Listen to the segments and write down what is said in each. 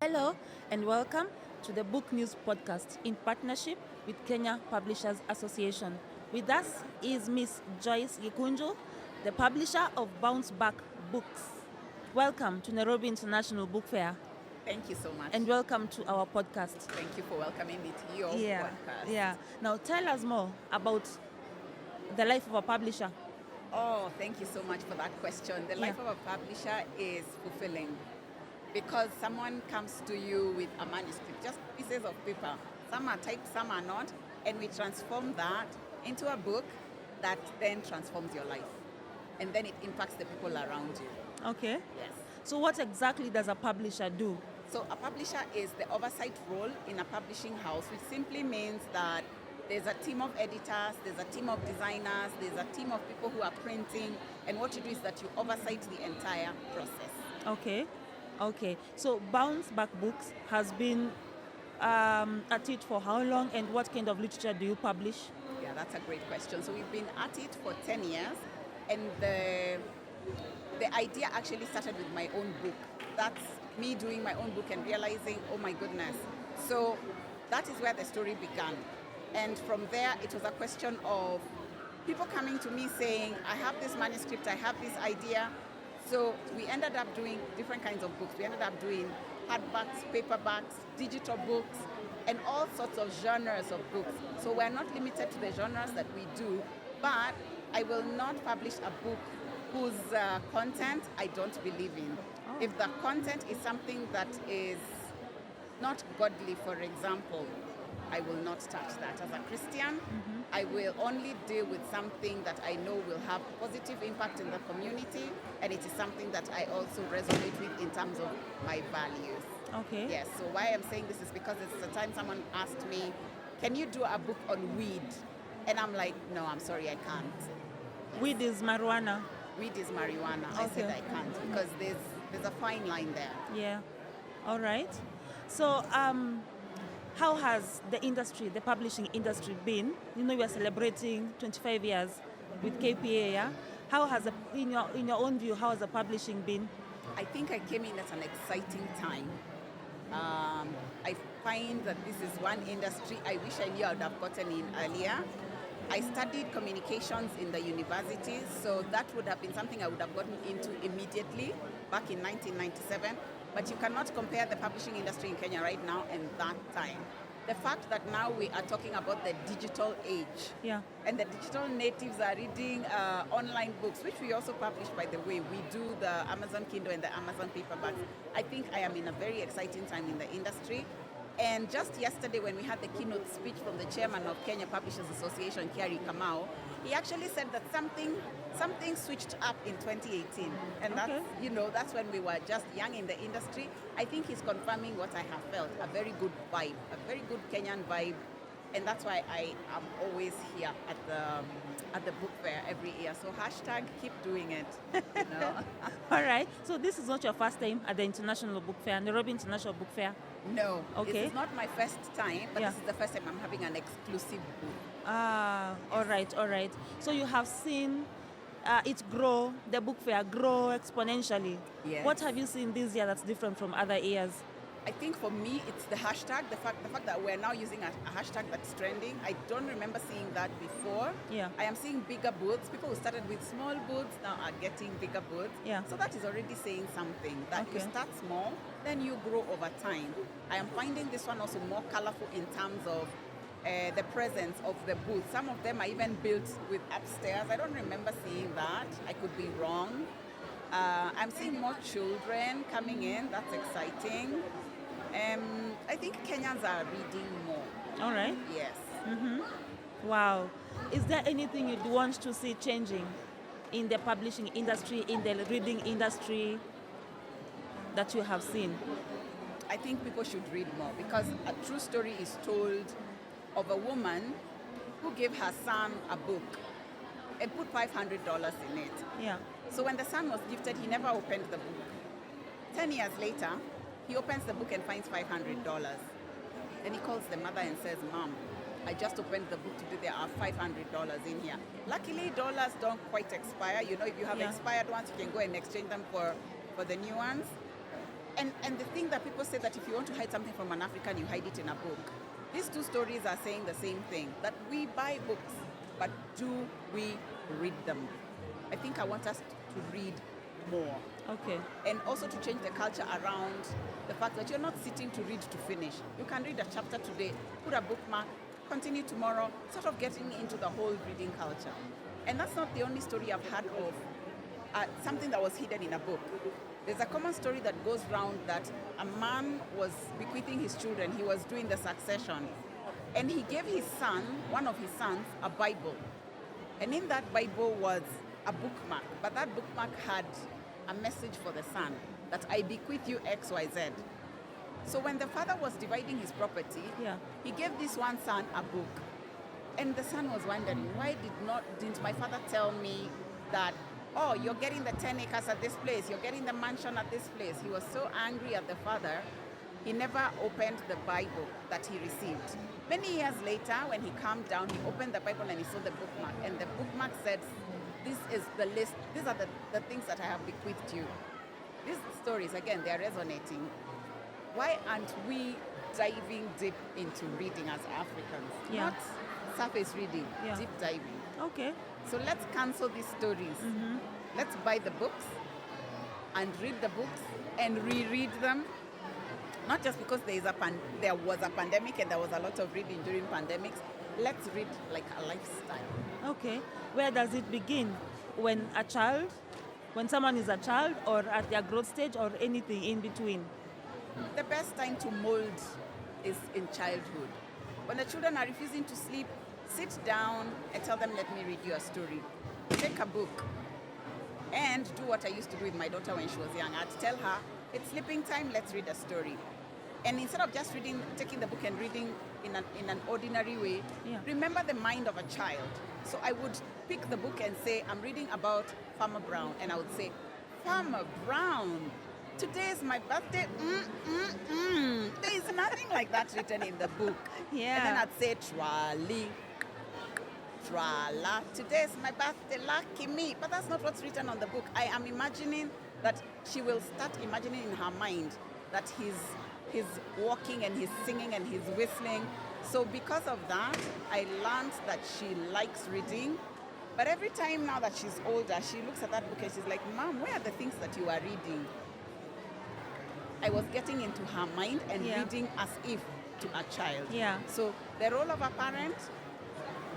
Hello and welcome to the BookNews podcast in partnership with Kenya Publishers Association. With us is Miss Joyce Gikunju, the publisher of Bounce Back Books. Welcome to Nairobi International Book Fair Thank you so much. and welcome to our podcast. Thank you for welcoming me to your podcast. Yeah. Now tell us more about the life of a publisher. Oh, thank you so much for that question. The life of a publisher is fulfilling because someone comes to you with a manuscript, just pieces of paper. Some are typed, some are not, and we transform that into a book that then transforms your life. And then it impacts the people around you. Okay. Yes. So what exactly does a publisher do? So a publisher is the oversight role in a publishing house, which simply means that there's a team of editors, there's a team of designers, there's a team of people who are printing, and what you do is that you oversight the entire process. Okay. So Bounce Back Books has been at it for how long, and what kind of literature do you publish? Yeah, that's a great question. So we've been at it for 10 years, and the idea actually started with my own book. That's me doing my own book and realizing, oh my goodness. So that is where the story began. And from there, it was a question of people coming to me saying, I have this manuscript, I have this idea. So we ended up doing different kinds of books. We ended up doing hardbacks, paperbacks, digital books, and all sorts of genres of books. So we're not limited to the genres that we do, but I will not publish a book whose content I don't believe in. Oh. If the content is something that is not godly, for example, I will not touch that. As a Christian, I will only deal with something that I know will have positive impact in the community, and it is something that I also resonate with in terms of my values. Okay. Yes, so why I'm saying this is because it's the time someone asked me, can you do a book on weed? And I'm like, no, I'm sorry, I can't. Weed is marijuana. Weed is marijuana. I said I can't because there's a fine line there. Yeah. All right. So, how has the industry, the publishing industry, been? You know, we are celebrating 25 years with KPA. Yeah. How has, in your own view, how has the publishing been? I think I came in at an exciting time. I find that this is one industry I wish I knew I would have gotten in earlier. I studied communications in the university, so that would have been something I would have gotten into immediately back in 1997. But you cannot compare the publishing industry in Kenya right now and that time. The fact that now we are talking about the digital age, and the digital natives are reading online books, which we also publish, by the way. We do the Amazon Kindle and the Amazon paperbacks. I think I am in a very exciting time in the industry. And just yesterday, when we had the keynote speech from the chairman of Kenya Publishers Association, Kiari Kamau, he actually said that something switched up in 2018. And that's when we were just young in the industry. I think he's confirming what I have felt, a very good vibe, a very good Kenyan vibe. And that's why I am always here at the book fair every year. So hashtag keep doing it. All right. So this is not your first time at the International Book Fair, Nairobi International Book Fair? No. Okay. This is not my first time, but this is the first time I'm having an exclusive book. All right. So you have seen it grow, the book fair grow exponentially. Yes. What have you seen this year that's different from other years? I think for me, it's the hashtag, the fact that we're now using a hashtag that's trending. I don't remember seeing that before. Yeah. I am seeing bigger booths. People who started with small booths now are getting bigger booths. Yeah. So that is already saying something, that you start small, then you grow over time. I am finding this one also more colorful in terms of the presence of the booth. Some of them are even built with upstairs. I don't remember seeing that. I could be wrong. I'm seeing more children coming in. That's exciting. I think Kenyans are reading more. All right. Yes. Wow. Is there anything you'd want to see changing in the publishing industry, in the reading industry that you have seen? I think people should read more because a true story is told of a woman who gave her son a book and put $500 in it. Yeah. So when the son was gifted, he never opened the book. 10 years later, he opens the book and finds $500. Then he calls the mother and says, Mom, I just opened the book today, there are $500 in here. Luckily, dollars don't quite expire. If you have expired ones, you can go and exchange them for the new ones. And the thing that people say that if you want to hide something from an African, you hide it in a book. These two stories are saying the same thing, that we buy books, but do we read them? I think I want us to read more. Okay. And also to change the culture around the fact that you're not sitting to read to finish. You can read a chapter today, put a bookmark, continue tomorrow, sort of getting into the whole reading culture. And that's not the only story I've heard of something that was hidden in a book. There's a common story that goes round that a man was bequeathing his children. He was doing the succession. And he gave his son, one of his sons, a Bible. And in that Bible was a bookmark. But that bookmark had a message for the son, that I bequeath you X, Y, Z. So when the father was dividing his property, he gave this one son a book. And the son was wondering, why didn't my father tell me that, oh, you're getting the 10 acres at this place, you're getting the mansion at this place. He was so angry at the father, he never opened the Bible that he received. Many years later, when he calmed down, he opened the Bible and he saw the bookmark. And the bookmark said, this is the list, these are the things that I have bequeathed you. These stories, again, they are resonating. Why aren't we diving deep into reading as Africans? Not surface reading, deep diving. Okay. So let's cancel these stories. Let's buy the books and read the books and reread them. Not just because there was a pandemic and there was a lot of reading during pandemics. Let's read like a lifestyle. Okay. Where does it begin? When someone is a child, or at their growth stage, or anything in between? The best time to mold is in childhood. When the children are refusing to sleep, sit down and tell them, let me read you a story. Take a book and do what I used to do with my daughter when she was young. I'd tell her, it's sleeping time, let's read a story. And instead of just taking the book and reading in an ordinary way, remember the mind of a child. So I would pick the book and say, I'm reading about Farmer Brown. And I would say, Farmer Brown, today is my birthday. There is nothing like that written in the book. And then I'd say, Trali, Trala, today is my birthday, lucky me. But that's not what's written on the book. I am imagining that she will start imagining in her mind that he's walking and he's singing and he's whistling. So because of that, I learned that she likes reading. But every time now that she's older, she looks at that book and she's like, Mom, where are the things that you are reading? I was getting into her mind and reading as if to a child. So the role of a parent,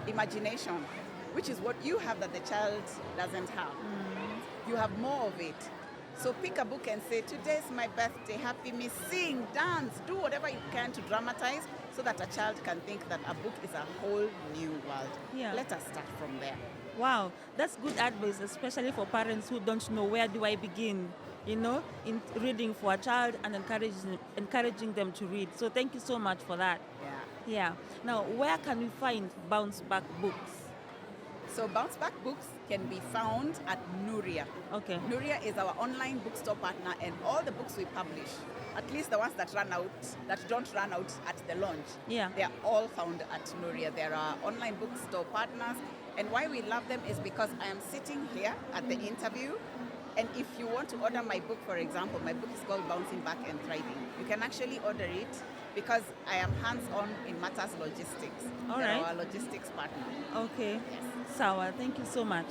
imagination, which is what you have that the child doesn't have. You have more of it. So pick a book and say, today's my birthday, happy me, sing, dance, do whatever you can to dramatize so that a child can think that a book is a whole new world. Let us start from there. Wow, that's good advice, especially for parents who don't know where do I begin, in reading for a child and encouraging them to read. So thank you so much for that. Now, where can we find Bounce Back books? So Bounce Back books can be found at Nuria. Okay. Nuria is our online bookstore partner, and all the books we publish, at least the ones that don't run out at the launch, they are all found at Nuria. There are online bookstore partners, and why we love them is because I am sitting here at the interview, and if you want to order my book, for example, my book is called Bouncing Back and Thriving. You can actually order it because I am hands-on in matters logistics. They're our logistics partner. Okay. Yes. Sawa, thank you so much.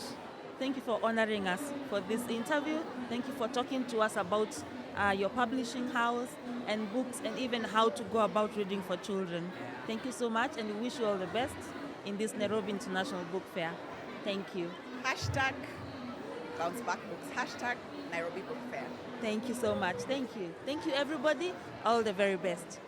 Thank you for honoring us for this interview. Thank you for talking to us about your publishing house and books, and even how to go about reading for children. Thank you so much, and we wish you all the best in this Nairobi International Book Fair. Thank you. Hashtag Bounce Back Books. Hashtag Nairobi Book Fair. Thank you so much. Thank you. Thank you, everybody. All the very best.